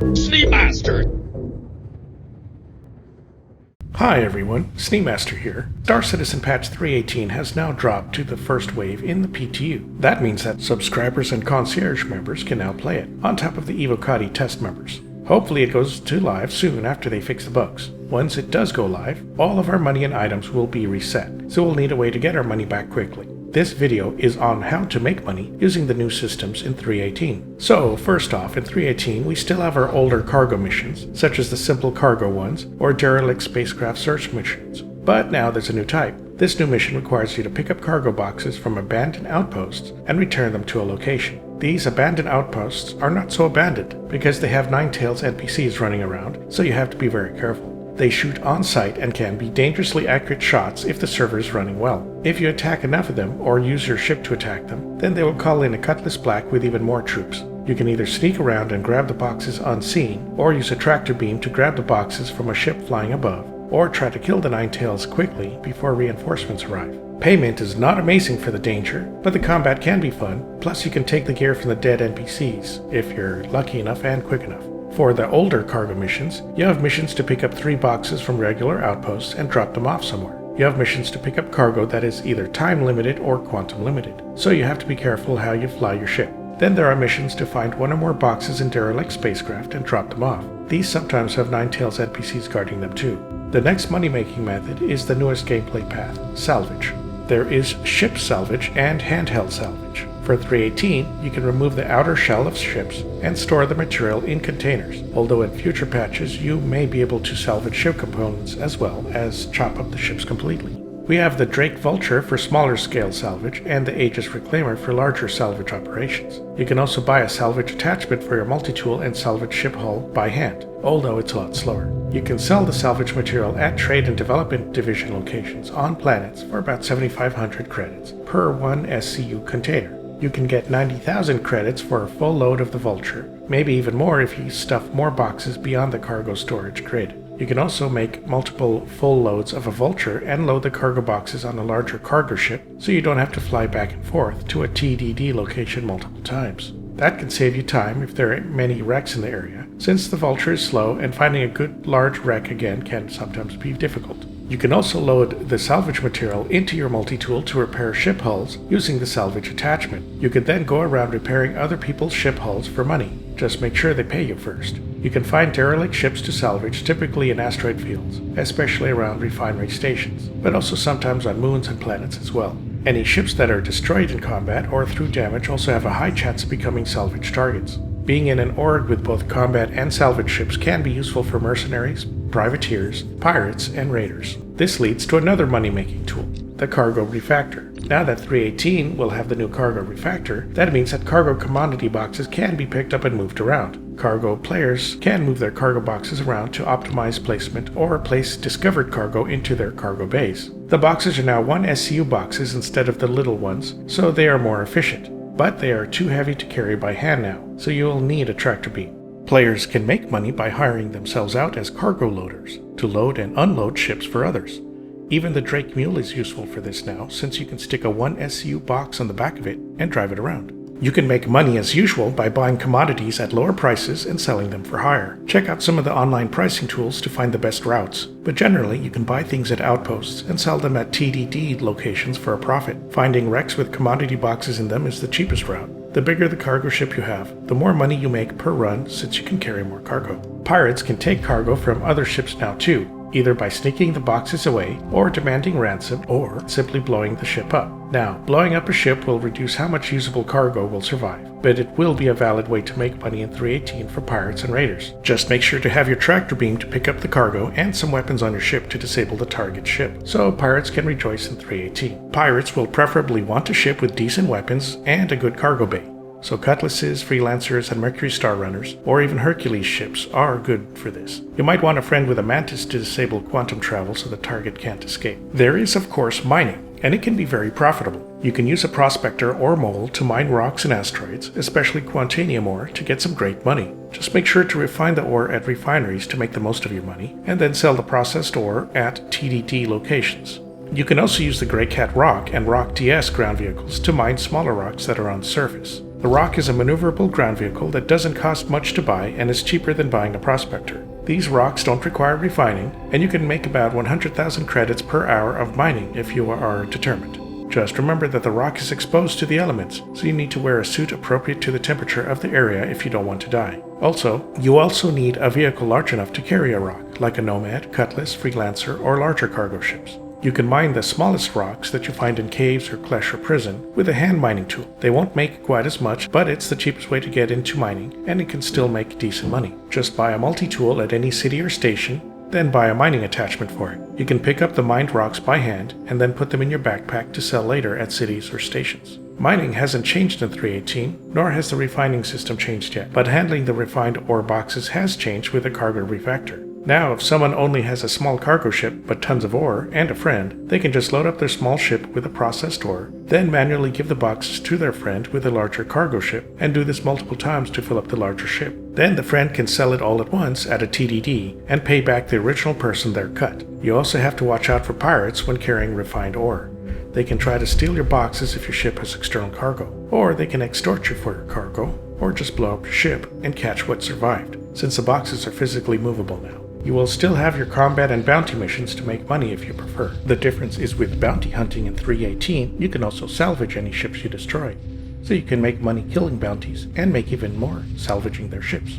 Master. Hi everyone, Master here. Star Citizen Patch 3.18 has now dropped to the first wave in the PTU. That means that subscribers and concierge members can now play it, on top of the Evocati test members. Hopefully it goes to live soon after they fix the bugs. Once it does go live, all of our money and items will be reset, so we'll need a way to get our money back quickly. This video is on how to make money using the new systems in 3.18. So, first off, in 3.18 we still have our older cargo missions, such as the simple cargo ones or derelict spacecraft search missions. But now there's a new type. This new mission requires you to pick up cargo boxes from abandoned outposts and return them to a location. These abandoned outposts are not so abandoned because they have Ninetales NPCs running around, so you have to be very careful. They shoot on sight and can be dangerously accurate shots if the server is running well. If you attack enough of them or use your ship to attack them, then they will call in a Cutlass Black with even more troops. You can either sneak around and grab the boxes unseen, or use a tractor beam to grab the boxes from a ship flying above, or try to kill the Ninetales quickly before reinforcements arrive. Payment is not amazing for the danger, but the combat can be fun, plus you can take the gear from the dead NPCs, if you're lucky enough and quick enough. For the older cargo missions, you have missions to pick up 3 boxes from regular outposts and drop them off somewhere. You have missions to pick up cargo that is either time limited or quantum limited, so you have to be careful how you fly your ship. Then there are missions to find 1 or more boxes in derelict spacecraft and drop them off. These sometimes have Ninetales NPCs guarding them too. The next money-making method is the newest gameplay path, Salvage. There is ship salvage and handheld salvage. For 3.18, you can remove the outer shell of ships and store the material in containers, although in future patches you may be able to salvage ship components as well as chop up the ships completely. We have the Drake Vulture for smaller scale salvage and the Aegis Reclaimer for larger salvage operations. You can also buy a salvage attachment for your multi-tool and salvage ship hull by hand, although it's a lot slower. You can sell the salvage material at Trade and Development Division locations on planets for about 7,500 credits per 1 SCU container. You can get 90,000 credits for a full load of the Vulture, maybe even more if you stuff more boxes beyond the cargo storage grid. You can also make multiple full loads of a Vulture and load the cargo boxes on a larger cargo ship, so you don't have to fly back and forth to a TDD location multiple times. That can save you time if there are many wrecks in the area, since the Vulture is slow and finding a good large wreck again can sometimes be difficult. You can also load the salvage material into your multi-tool to repair ship hulls using the salvage attachment. You could then go around repairing other people's ship hulls for money. Just make sure they pay you first. You can find derelict ships to salvage typically in asteroid fields, especially around refinery stations, but also sometimes on moons and planets as well. Any ships that are destroyed in combat or through damage also have a high chance of becoming salvage targets. Being in an org with both combat and salvage ships can be useful for mercenaries, privateers, pirates, and raiders. This leads to another money-making tool, the cargo refactor. Now that 3.18 will have the new cargo refactor, that means that cargo commodity boxes can be picked up and moved around. Cargo players can move their cargo boxes around to optimize placement or place discovered cargo into their cargo bays. The boxes are now 1 SCU boxes instead of the little ones, so they are more efficient. But they are too heavy to carry by hand now, so you will need a tractor beam. Players can make money by hiring themselves out as cargo loaders to load and unload ships for others. Even the Drake Mule is useful for this now, since you can stick a 1 SCU box on the back of it and drive it around. You can make money as usual by buying commodities at lower prices and selling them for higher. Check out some of the online pricing tools to find the best routes, but generally you can buy things at outposts and sell them at TDD locations for a profit. Finding wrecks with commodity boxes in them is the cheapest route. The bigger the cargo ship you have, the more money you make per run since you can carry more cargo. Pirates can take cargo from other ships now too, either by sneaking the boxes away, or demanding ransom, or simply blowing the ship up. Now, blowing up a ship will reduce how much usable cargo will survive, but it will be a valid way to make money in 3.18 for pirates and raiders. Just make sure to have your tractor beam to pick up the cargo and some weapons on your ship to disable the target ship, so pirates can rejoice in 3.18. Pirates will preferably want a ship with decent weapons and a good cargo bay. So Cutlasses, Freelancers, and Mercury Star Runners, or even Hercules ships are good for this. You might want a friend with a Mantis to disable quantum travel so the target can't escape. There is, of course, mining, and it can be very profitable. You can use a prospector or mole to mine rocks and asteroids, especially Quantanium ore, to get some great money. Just make sure to refine the ore at refineries to make the most of your money, and then sell the processed ore at TDD locations. You can also use the Grey Cat Rock and Rock DS ground vehicles to mine smaller rocks that are on the surface. The rock is a maneuverable ground vehicle that doesn't cost much to buy and is cheaper than buying a prospector. These rocks don't require refining, and you can make about 100,000 credits per hour of mining if you are determined. Just remember that the rock is exposed to the elements, so you need to wear a suit appropriate to the temperature of the area if you don't want to die. You also need a vehicle large enough to carry a rock, like a Nomad, Cutlass, Freelancer, or larger cargo ships. You can mine the smallest rocks that you find in caves or Klesh or prison with a hand mining tool. They won't make quite as much, but it's the cheapest way to get into mining, and it can still make decent money. Just buy a multi-tool at any city or station, then buy a mining attachment for it. You can pick up the mined rocks by hand and then put them in your backpack to sell later at cities or stations. Mining hasn't changed in 3.18, nor has the refining system changed yet, but handling the refined ore boxes has changed with the cargo refactor. Now, if someone only has a small cargo ship but tons of ore and a friend, they can just load up their small ship with a processed ore, then manually give the boxes to their friend with a larger cargo ship, and do this multiple times to fill up the larger ship. Then the friend can sell it all at once at a TDD and pay back the original person their cut. You also have to watch out for pirates when carrying refined ore. They can try to steal your boxes if your ship has external cargo, or they can extort you for your cargo, or just blow up your ship and catch what survived, since the boxes are physically movable now. You will still have your combat and bounty missions to make money if you prefer. The difference is with bounty hunting in 3.18, you can also salvage any ships you destroy, so you can make money killing bounties and make even more salvaging their ships.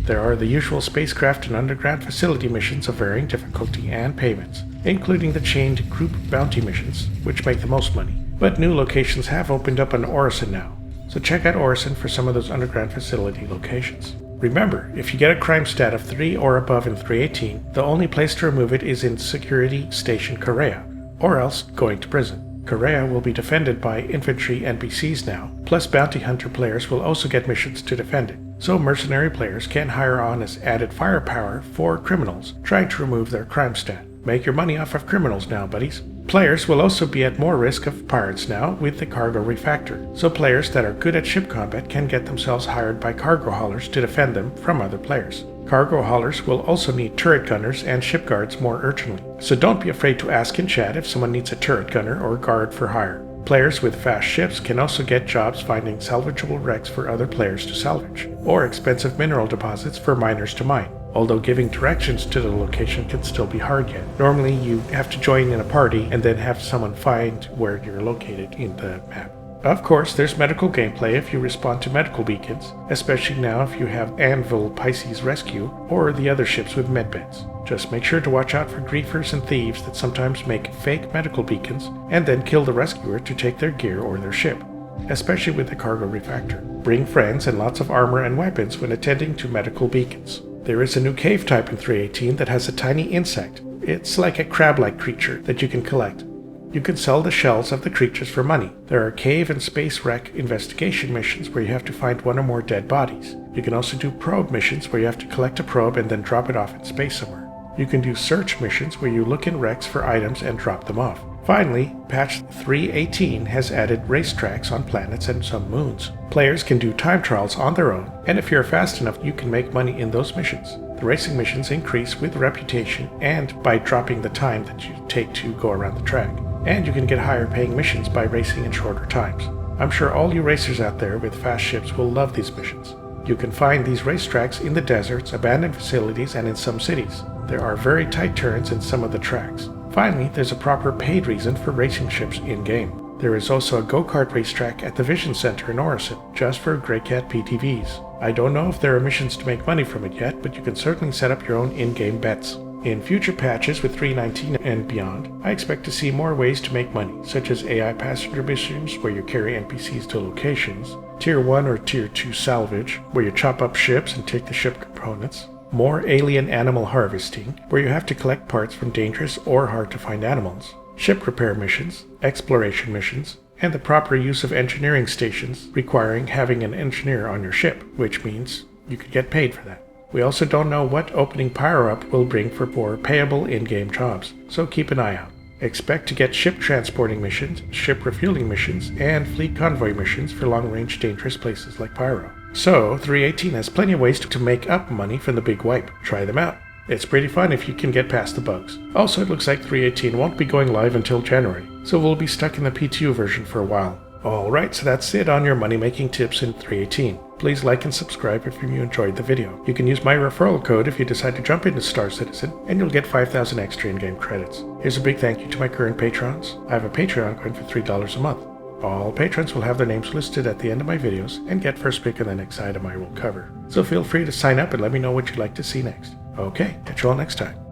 There are the usual spacecraft and underground facility missions of varying difficulty and payments, including the chained group bounty missions, which make the most money. But new locations have opened up on Orison now, so check out Orison for some of those underground facility locations. Remember, if you get a crime stat of 3 or above in 3.18, the only place to remove it is in Security Station Korea, or else going to prison. Korea will be defended by infantry NPCs now, plus bounty hunter players will also get missions to defend it, so mercenary players can hire on as added firepower for criminals trying to remove their crime stat. Make your money off of criminals now, buddies. Players will also be at more risk of pirates now with the cargo refactor, so players that are good at ship combat can get themselves hired by cargo haulers to defend them from other players. Cargo haulers will also need turret gunners and ship guards more urgently, so don't be afraid to ask in chat if someone needs a turret gunner or guard for hire. Players with fast ships can also get jobs finding salvageable wrecks for other players to salvage, or expensive mineral deposits for miners to mine. Although giving directions to the location can still be hard yet. Normally you have to join in a party and then have someone find where you're located in the map. Of course, there's medical gameplay if you respond to medical beacons, especially now if you have Anvil Pisces Rescue or the other ships with medbeds. Just make sure to watch out for griefers and thieves that sometimes make fake medical beacons and then kill the rescuer to take their gear or their ship, especially with the cargo refactor. Bring friends and lots of armor and weapons when attending to medical beacons. There is a new cave type in 3.18 that has a tiny insect. It's like a crab-like creature that you can collect. You can sell the shells of the creatures for money. There are cave and space wreck investigation missions where you have to find one or more dead bodies. You can also do probe missions where you have to collect a probe and then drop it off in space somewhere. You can do search missions where you look in wrecks for items and drop them off. Finally, patch 3.18 has added racetracks on planets and some moons. Players can do time trials on their own, and if you're fast enough, you can make money in those missions. The racing missions increase with reputation and by dropping the time that you take to go around the track. And you can get higher paying missions by racing in shorter times. I'm sure all you racers out there with fast ships will love these missions. You can find these racetracks in the deserts, abandoned facilities, and in some cities. There are very tight turns in some of the tracks. Finally, there's a proper paid reason for racing ships in-game. There is also a go-kart racetrack at the Vision Center in Orison, just for Greycat PTVs. I don't know if there are missions to make money from it yet, but you can certainly set up your own in-game bets. In future patches with 3.19 and beyond, I expect to see more ways to make money, such as AI passenger missions where you carry NPCs to locations, Tier 1 or Tier 2 salvage, where you chop up ships and take the ship components, more alien animal harvesting, where you have to collect parts from dangerous or hard-to-find animals, ship repair missions, exploration missions, and the proper use of engineering stations requiring having an engineer on your ship, which means you could get paid for that. We also don't know what opening power-up will bring for more payable in-game jobs, so keep an eye out. Expect to get ship transporting missions, ship refueling missions, and fleet convoy missions for long-range dangerous places like Pyro. So, 3.18 has plenty of ways to make up money from the big wipe. Try them out. It's pretty fun if you can get past the bugs. Also, it looks like 3.18 won't be going live until January, so we'll be stuck in the PTU version for a while. Alright, so that's it on your money-making tips in 318. Please like and subscribe if you enjoyed the video. You can use my referral code if you decide to jump into Star Citizen, and you'll get 5,000 extra in-game credits. Here's a big thank you to my current patrons. I have a Patreon going for $3 a month. All patrons will have their names listed at the end of my videos and get first pick of the next item I will cover. So feel free to sign up and let me know what you'd like to see next. Okay, catch you all next time.